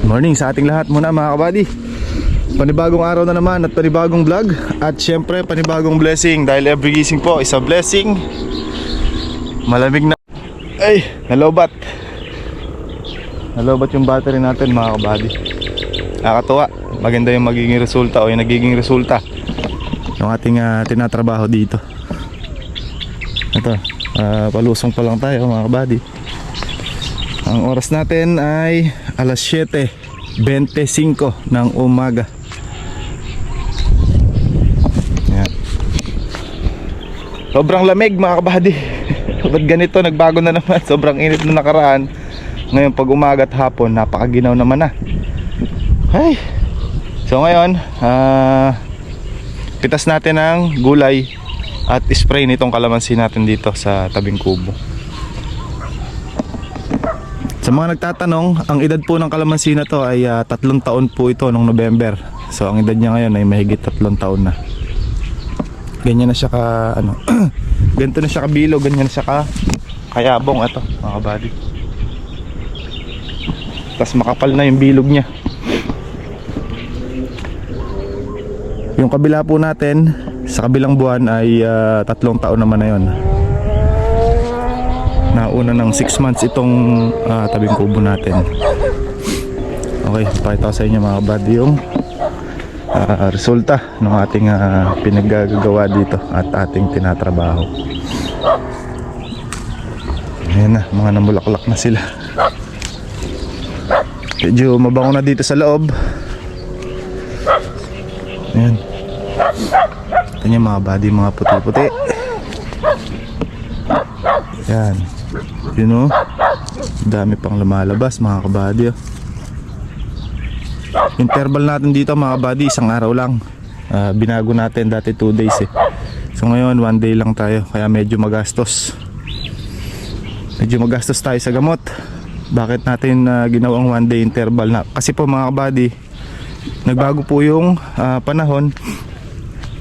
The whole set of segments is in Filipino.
Morning sa ating lahat muna mga kabady. Panibagong araw na naman at panibagong vlog. At syempre panibagong blessing. Dahil every gising po is a blessing. Malamig na. Ay, nalobat yung battery natin mga kabady. Nakakatuwa. Maganda yung magiging resulta o yung nagiging resulta yung ating tinatrabaho dito. Ito, palusong pa lang tayo mga kabady. Ang oras natin ay alas 7:25 ng umaga. Yan. Sobrang lamig mga kabady. Ba't ganito, nagbago na naman. Sobrang init na nakaraan. Ngayon pag umaga at hapon, napakaginaw naman na. Ay. So ngayon, pitas natin ang gulay at spray nitong kalamansi natin dito sa tabing kubo. Sa mga nagtatanong, ang edad po ng kalamansi na to ay 3 taon po ito nung November. So ang edad niya ngayon ay mahigit 3 taon na. Ganyan na siya ka ganito na siya kabilog, ganyan na siya kayabong ito mga kabady. Tapos makapal na yung bilog niya. Yung kabila po natin sa kabilang buwan ay 3 taon naman na yun. Nauna ng 6 months itong tabing kubo natin. Okay, pakita ko sa inyo mga kabady yung resulta ng ating pinaggagawa dito at ating tinatrabaho. Ayan na, mga namulaklak na sila. Medyo mabango na dito sa loob. Ayan. Ito niya mga kabady, mga puti-puti. Ayan. You know, dami pang lumalabas mga kabady. Interval natin dito mga kabady, isang araw lang. Binago natin dati 2 days eh. So ngayon 1 day lang tayo. Kaya medyo magastos. Medyo magastos tayo sa gamot. Bakit natin ginawang 1 day interval na? Kasi po mga kabady, nagbago po yung panahon.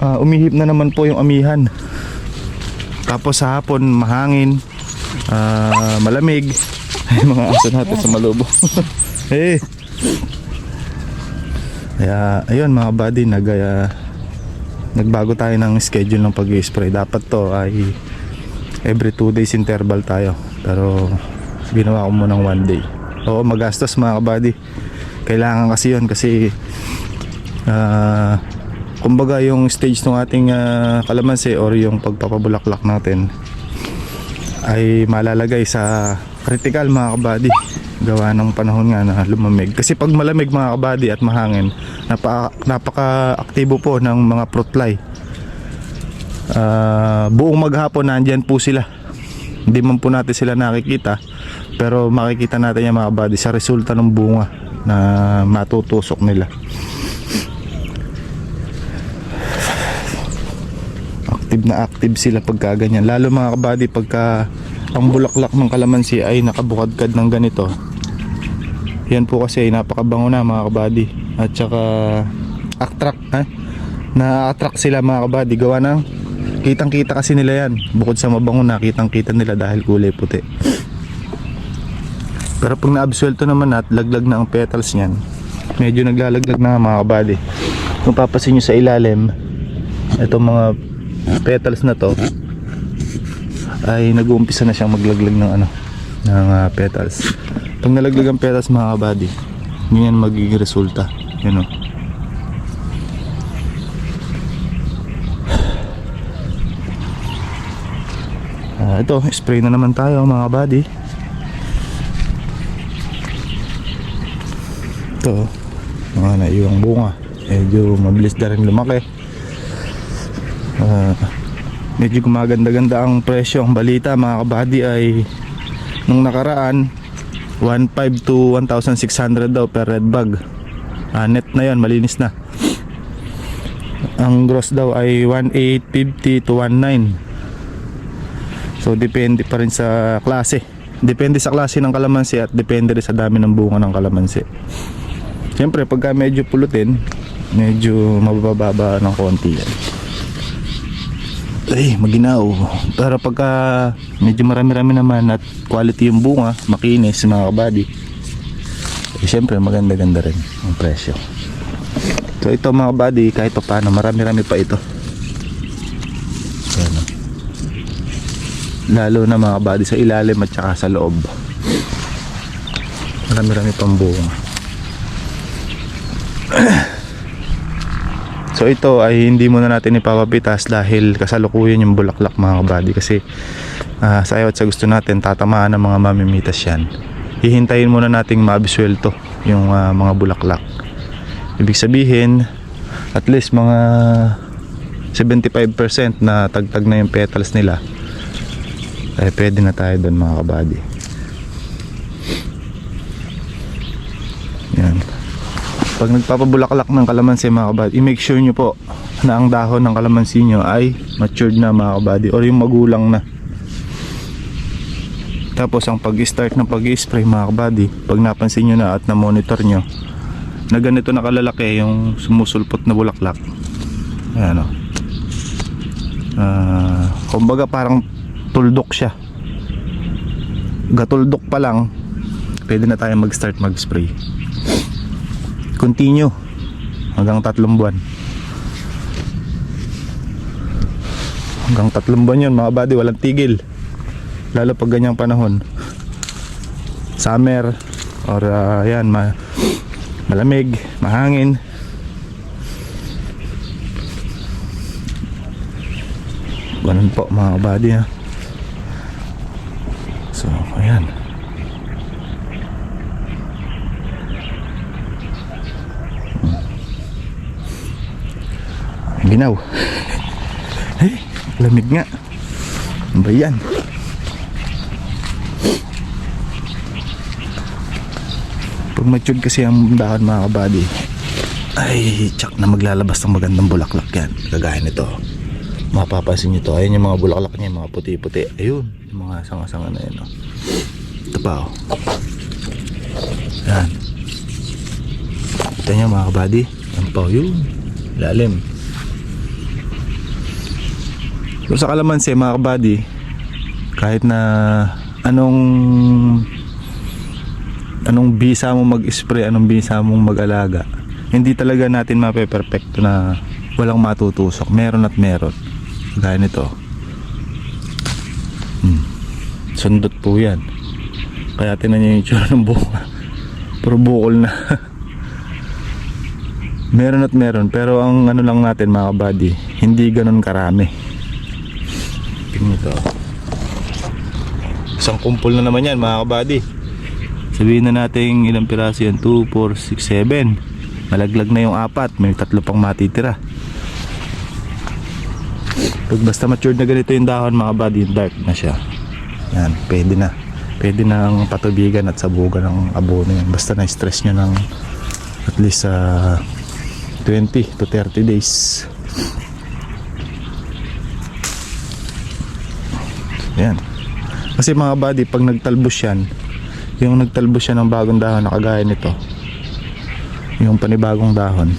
Umihip na naman po yung amihan. Tapos sa hapon mahangin, malamig. Ay, mga aso natin sa malubong. Hey. Kaya ayun mga buddy, nagbago tayo ng schedule ng pag-spray. Dapat to ay every 2 days interval tayo. Pero ginawa ko muna ng 1 day. Oo, magastos mga buddy. Kailangan kasi yun kasi kumbaga yung stage ng ating kalamansi or yung pagpapabulaklak natin ay malalagay sa critical mga kabady, gawa ng panahon nga na lumamig. Kasi pag malamig mga kabady at mahangin, napaka-aktibo po ng mga fruit fly. Buong maghapon nandyan po sila. Hindi man po natin sila nakikita, pero makikita natin yan mga kabady sa resulta ng bunga na matutusok nila. Active sila pagka ganyan, lalo mga kabady pagka ang bulaklak ng kalamansi ay nakabukadkad ng ganito. Yan po kasi napakabango na mga kabady. At saka na-attract sila mga kabady, gawa ng kitang kita kasi nila yan. Bukod sa mabango na, kitang kita nila dahil kulay puti. Pero pag na-absuelto naman at laglag na ang petals niyan, medyo naglalaglag na mga kabady. Kung papasin nyo sa ilalim, itong mga petals na to ay nag-uumpisa na siyang maglaglag ng petals. Pag nalaglag ang petals mga kabady, ganyan magiging resulta. Yun o. Ito, spray na naman tayo mga kabady. Ito, mga naiwang bunga, medyo mabilis na rin lumaki. Medyo gumaganda-ganda ang presyo. Ang balita mga kabady ay nung nakaraan 1,500 to 1,600 daw per red bag. Net na yon, malinis na. Ang gross daw ay 1,850 to 1,900. So depende pa rin sa klase. Depende sa klase ng kalamansi at depende rin sa dami ng bunga ng kalamansi. Siyempre pagka medyo pulutin, medyo mabababa ng konti yan. Ay, maginaw. Pero pagka medyo marami-rami naman at quality yung bunga, makinis mga kabady, Siyempre maganda-ganda rin ang presyo. So ito mga buddy, kahit pa paano marami-rami pa ito. Ayan, lalo na mga buddy sa ilalim at saka sa loob. Marami-rami pang bunga. So ito ay hindi muna natin ipapapitas dahil kasalukuyan yung bulaklak mga buddy, kasi sa ayaw at sa gusto natin tatamaan ng mga mamimitas yan. Hihintayin muna nating mabiswelto yung mga bulaklak. Ibig sabihin at least mga 75% na tagtag na yung petals nila, ay pwede na tayo doon mga kabady. Yan. Pag nagpapabulaklak ng kalamansi mga kabady, i-make sure nyo po na ang dahon ng kalamansi nyo ay matured na mga kabady, or yung magulang na. Tapos ang pag-start ng pag-spray mga kabady, pag napansin nyo na at na-monitor nyo na ganito na kalalaki yung sumusulpot na bulaklak, ayan o, kumbaga parang tuldok siya, gatuldok pa lang, pwede na tayo mag-start mag-spray. Continue hanggang 3 buwan. Hanggang 3 buwan yun mga kabady, walang tigil. Lalo pag ganyang panahon, summer or yan, malamig, mahangin. Ganun po mga kabady ha. So ayan, ginaw. Hey, lamig nga. Ano ba yan? Pag matured kasi ang dahon mga kabady, ay tsak na maglalabas ng magandang bulaklak yan. Kagaya nito, mapapansin nyo to, ayun yung mga bulaklak niya, mga puti-puti. Ayun, yung mga sanga-sanga na yun, oh. Ito pa, oh. Yan. Ito nyo mga kabady, yan pa, yun, lalim. So sa kalamansi mga kabady, kahit na anong bisa mo mag-spray, anong bisa mong mag-alaga, hindi talaga natin mape-perfecto na walang matutusok. Meron at meron. Gaya nito. Sundot po yan. Kaya tinan nyo yung tsura ng buka. Puro bukol na. Meron at meron. Pero ang ano lang natin mga kabady, hindi ganun karami. Tingnan ito. Isang kumpol na naman yan mga kabady. Sabihin na natin ilang piraso yan, 2, 4, 6, 7. Malaglag na yung 4, may 3 pang matitira. Pag basta matured na ganito yung dahon mga kabady, dark na siya. Yan, pwede na. Pwede na ang patubigan at sabugan ng abono yan. Basta na-stress nyo ng at least 20 to 30 days. Yan. Kasi mga kabady, pag nagtalbos yan, yung nagtalbos siya ng bagong dahon na kagaya nito, yung panibagong dahon,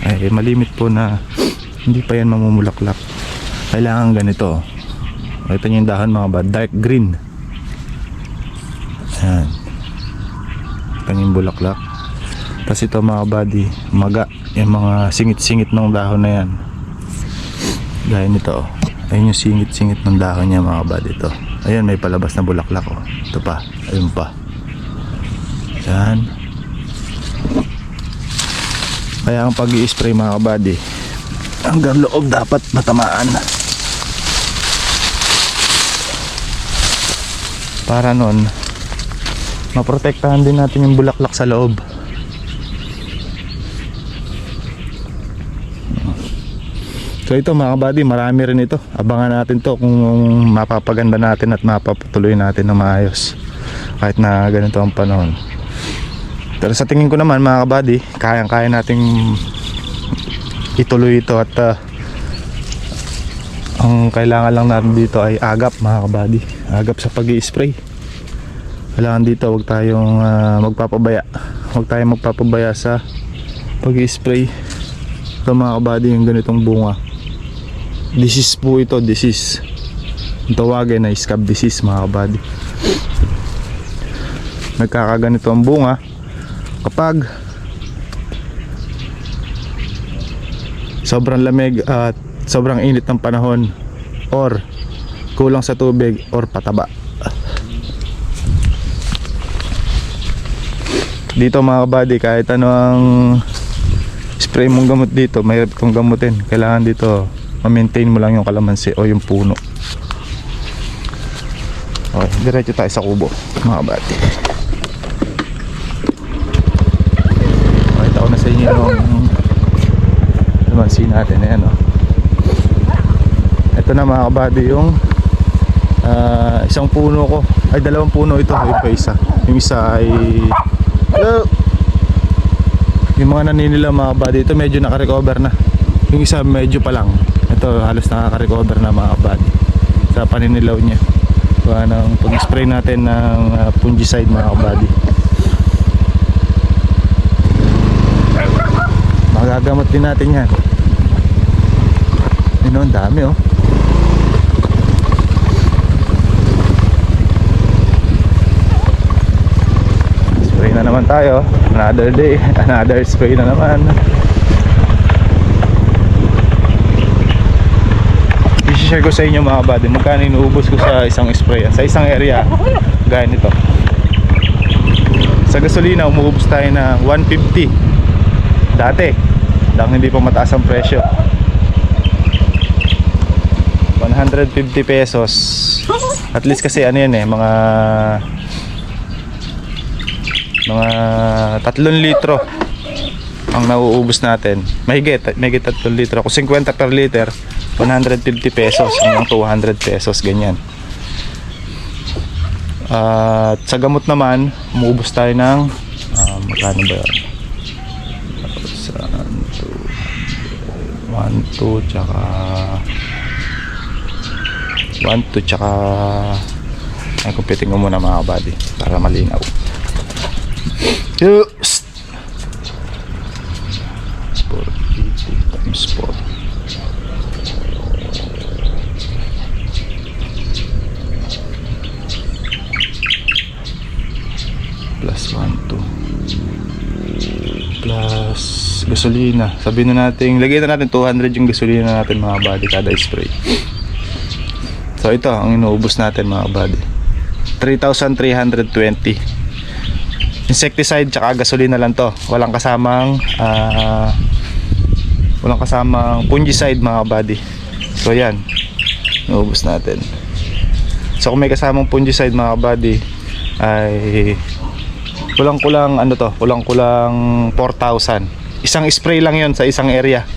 ay malimit po na hindi pa yan mamumulaklak. Kailangan ganito. Ito yung dahon mga kabady, dark green. Ayan. Ito yung bulaklak. Tapos ito mga kabady, maga, yung mga singit-singit ng dahon na yan. Gaya nito, ayun yung singit-singit ng dahon niya mga kabady. Ito, ayun, may palabas na bulaklak, oh. Ito pa, ayun pa. Yan. Kaya ang pag-i-spray mga kabady, hanggang loob dapat matamaan, para nun maprotektahan din natin yung bulaklak sa loob. So ito mga kabady, marami rin ito. Abangan natin to kung mapapaganda natin at mapapatuloy natin na maayos kahit na ganito ang panahon. Pero sa tingin ko naman mga kabady, kayang-kaya nating ituloy ito, at ang kailangan lang natin dito ay agap mga kabady. Agap sa pag-i-spray. Kailangan dito wag tayong magpapabaya. Wag tayong magpapabaya sa pag-i-spray. Ito mga kabady, yung ganitong bunga, disease po ito, disease. Ang tawagin na scab disease mga kabady. Nagkakaganito ang bunga, Kapag sobrang lamig at sobrang init ng panahon, or kulang sa tubig, or pataba. Dito mga kabady, kahit ano ang spray mong gamot dito, mahirap itong gamutin. Kailangan dito ma-maintain mo lang yung kalamansi o yung puno. Okay, diretso tayo sa kubo mga kabady. Pakita ko na sa inyo yung kalamansi natin. Ayan, oh. Ito na mga kabady yung isang puno ko, ay dalawang puno ito, ay pa isa. Yung isa ay hello! Yung mga naninila mga kabady, ito medyo nakarecover na. Yung isa medyo pa lang. Ito halos nakaka-recover na mga kabady sa paninilaw niya. Kaya ng pag-spray natin ng fungicide mga kabady, magagamot din natin yan. Yun o, ang dami oh. Spray na naman tayo. Another day, another spray na naman. I-share ko sa inyo mga kabady magkano inuubos ko sa isang spray, sa isang area gaya nito. Sa gasolina umuubos tayo na 150 dati, dahil hindi pa mataas ang presyo. 150 pesos at least, kasi ano yan eh, mga 3 litro ang nauubos natin. Mahigit 3 litro. Kung 50 per liter, 150 pesos hanggang 200 pesos, ganyan. At sa gamot naman, umuubos tayo ng magkano ba yun? 1, 2, tsaka 1, 2, tsaka ay, kumpitin ko muna mga kabady para malinaw. 40 times 4 plus 1, 2 plus gasolina. Sabihin na natin, lagyan na natin 200 yung gasolina natin mga kabady kada spray. So ito ang inuubos natin mga kabady, 3,320. Insecticide tsaka gasolina lang to. Walang kasamang fungicide mga kabady. So yan, inuubos natin. So kung may kasamang fungicide mga kabady ay kulang-kulang ano to, kulang-kulang 4,000. Isang spray lang yon sa isang area.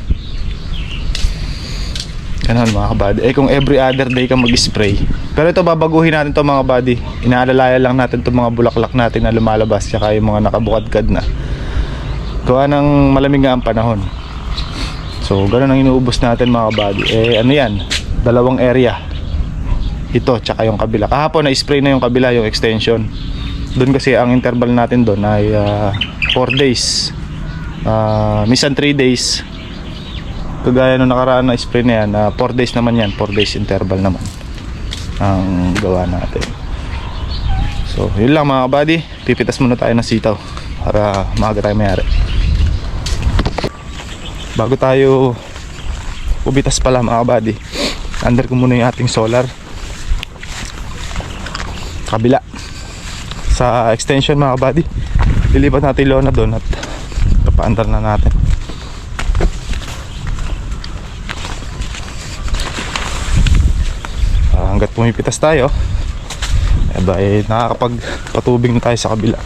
Ganun mga kabady. Eh kung every other day ka mag-spray. Pero ito babaguhin natin to mga kabady. Inaalalayan lang natin itong mga bulaklak natin na lumalabas, tsaka yung mga nakabukadkad na. Gawa ng malamig nga ang panahon. So ganun ang inuubos natin mga kabady. Eh ano yan, dalawang area. Ito tsaka yung kabila. Kahapon na-spray na yung kabila, yung extension. Doon kasi ang interval natin doon ay 4 days. Minsan 3 days. Kagaya nung nakaraan na spray na yan, 4 days naman yan, 4 days interval naman ang gawa natin. So yun lang mga kabady, pipitas muna tayo ng sitaw para maaga tayo mayari. Bago tayo pupitas pala mga kabady, under ko muna yung ating solar kabila sa extension mga kabady. Lilipat natin lona doon at papaandar na natin. Hanggat pumipitas tayo, nakakapagpatubig na tayo sa kabila.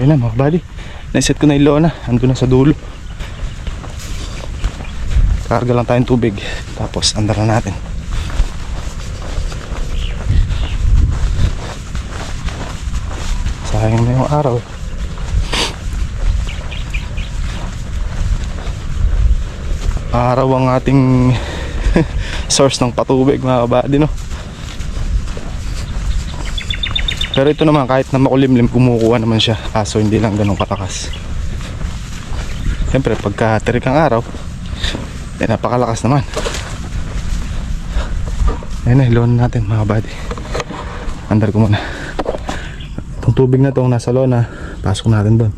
Ayun na mga kabady, naiset ko na yung lona, ando na sa dulo. Karga lang tayong tubig, tapos andar na natin. Sayang na yung araw. Araw ang ating source ng patubig mga kabady, no? Pero ito naman kahit na makulimlim, kumukuha naman siya, kaso hindi lang ganun katakas. Siyempre pagka terik ang araw, napakalakas naman. Ayan na, loan natin mga buddy. Andar ko muna. Itong tubig na itong nasa lona, pasok natin doon.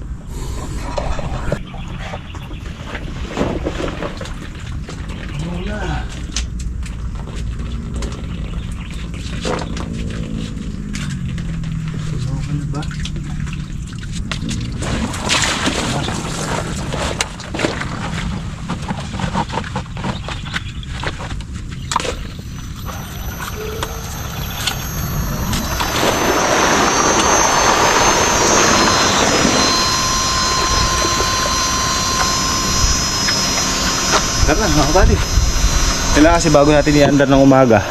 Tara na mga buddy. Kailangan kasi bago natin i-andar ng umaga.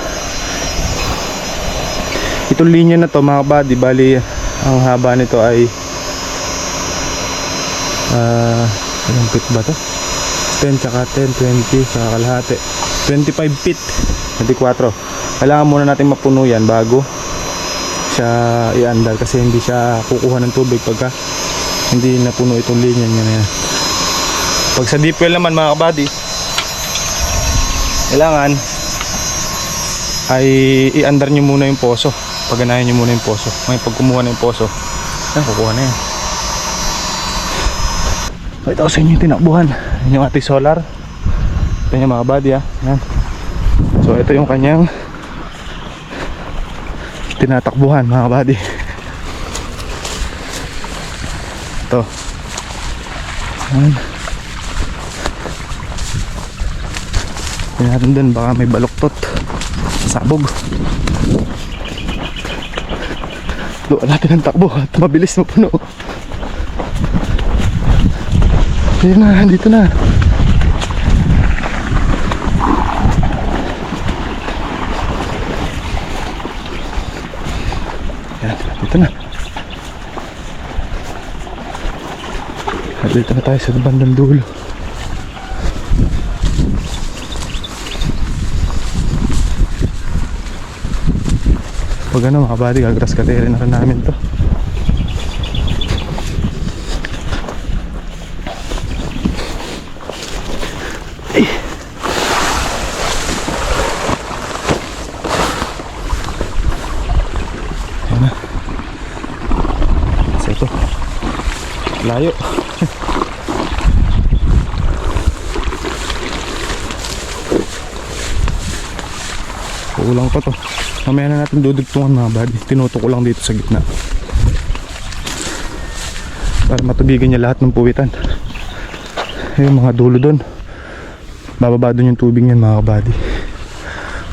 Itong linya na to mga buddy, bali ang haba nito ay ilang feet ba to? 10 tsaka 10, 20 saka kalahati, 25 feet, 24. Kailangan muna natin mapuno yan bago siya i-andar, kasi hindi siya kukuha ng tubig pagka hindi napuno itong linya niya na yan. Pag sa deep well naman mga buddy, kailangan ay i-andar nyo muna yung poso. Paganahin nyo muna yung poso. May pag kumuha na yung poso, kukuha na yan. So ito sa inyo yung tinakbuhan, yung ating solar. Ito yung mga buddy, yan. So ito yung kanyang tinatakbuhan mga buddy. Ito yan. Tingnan natin dun, baka may baluktot, sabog. Luan natin ang takbo at mabilis mapuno. Ayun na, dito na. Yan, dito na. At dito na tayo sa bandang dulo. Pag ano mga buddy, gagras kateri na rin namin to. Ay. Ayan na. Kasi ito layo. Kulang pa to. Mamaya na natin dudugtungan mga buddy. Tinutok ko lang dito sa gitna para matubigan niya lahat ng puwitan. Yung mga dulo doon, bababa doon yung tubig niyan mga buddy.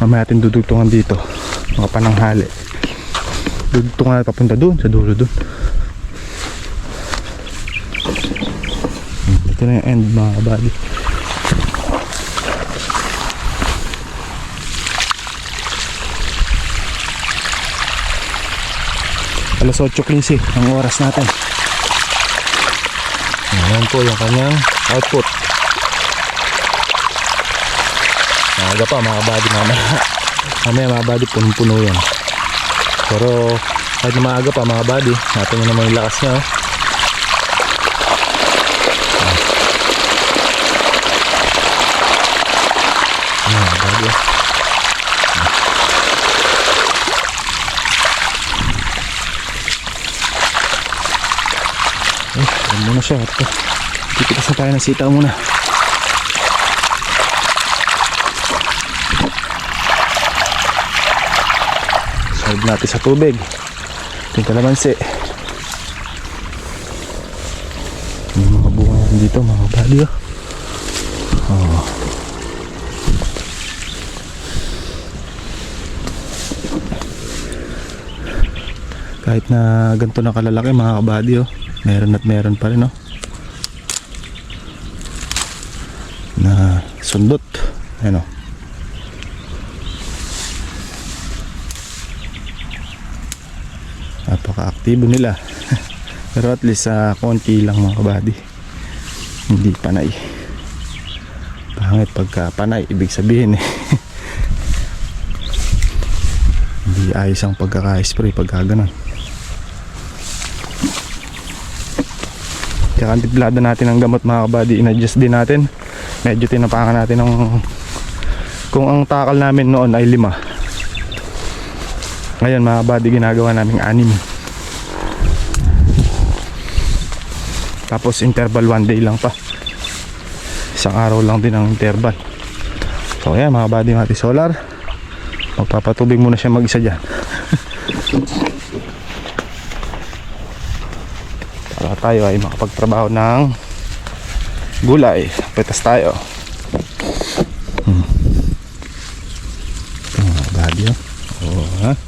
Mamaya natin dudugtungan dito, mga pananghali. Dudugtungan natin papunta doon sa dulo doon. Dito na yung end mga buddy. Alas 8:15 ang oras natin. Ayan po yung kanyang output. Maaga pa mga buddy, mamaya mga buddy punong-puno yan. Pero kahit na maaga pa mga buddy, natin nyo naman yung lakas nya. Ayan mga buddy. Ayan muna siya. Tipitas na tayo ng sitaw muna. Solve natin sa tubig. Yung kalamansi. May mga bunga dito mga buddy. Oh. Kahit na ganito na kalalaki mga kabady, meron at meron pa rin na sundot. Ayan napaka-aktibo nila. Pero at least konti lang mga kabady, hindi panay. Pangit pagka panay, ibig sabihin hindi ayos ang pagkaka-spray pagka ganun. Tsaka ang tiplada natin ng gamot mga kabady, in-adjust din natin. Medyo tinapakan natin ng, kung ang takal namin noon ay 5, ngayon mga kabady ginagawa namin 6. Tapos interval 1 day lang pa, isang araw lang din ang interval. So ayan mga kabady, mati solar, magpapatubig muna siya mag-isa dyan. Para tayo ay makapagtrabaho ng gulay. Pitas tayo. Ito mga kabady, oh, ha?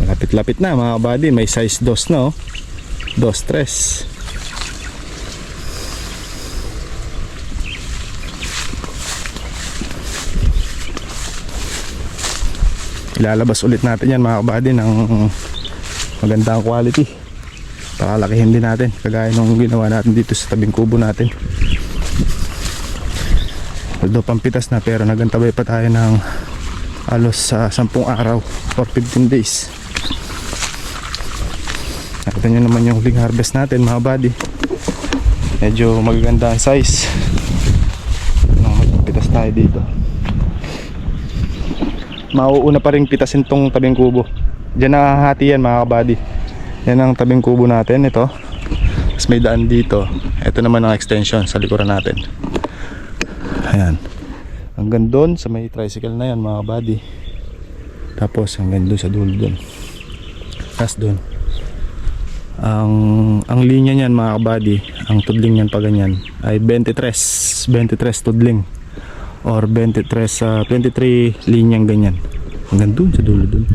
Malapit-lapit na mga kabady, may size 2 na, oh. 2-3. Ilalabas ulit natin yan mga kabady ng magandang quality para lakihin din natin kagaya nung ginawa natin dito sa tabing kubo natin. Although pampitas na, pero nagantabay pa tayo ng alos sa 10 araw or 15 days. Nakita nyo naman yung huling harvest natin mga buddy, medyo magaganda ang size. Magpitas tayo dito. Mauuna pa rin pitasin tong tabing kubo. Diyan nakahati yan mga kabady. Yan ang tabing kubo natin, ito. Tapos may daan dito. Ito naman ang extension sa likuran natin. Ayan. Hanggang doon sa may tricycle na yan mga kabady. Tapos hanggang doon sa dulo doon. Tapos doon. Ang linya niyan mga kabady, ang tudling niyan pa ganyan ay 23 tudling. Or 23 linyang ganyan hanggang dun sa dulo dun.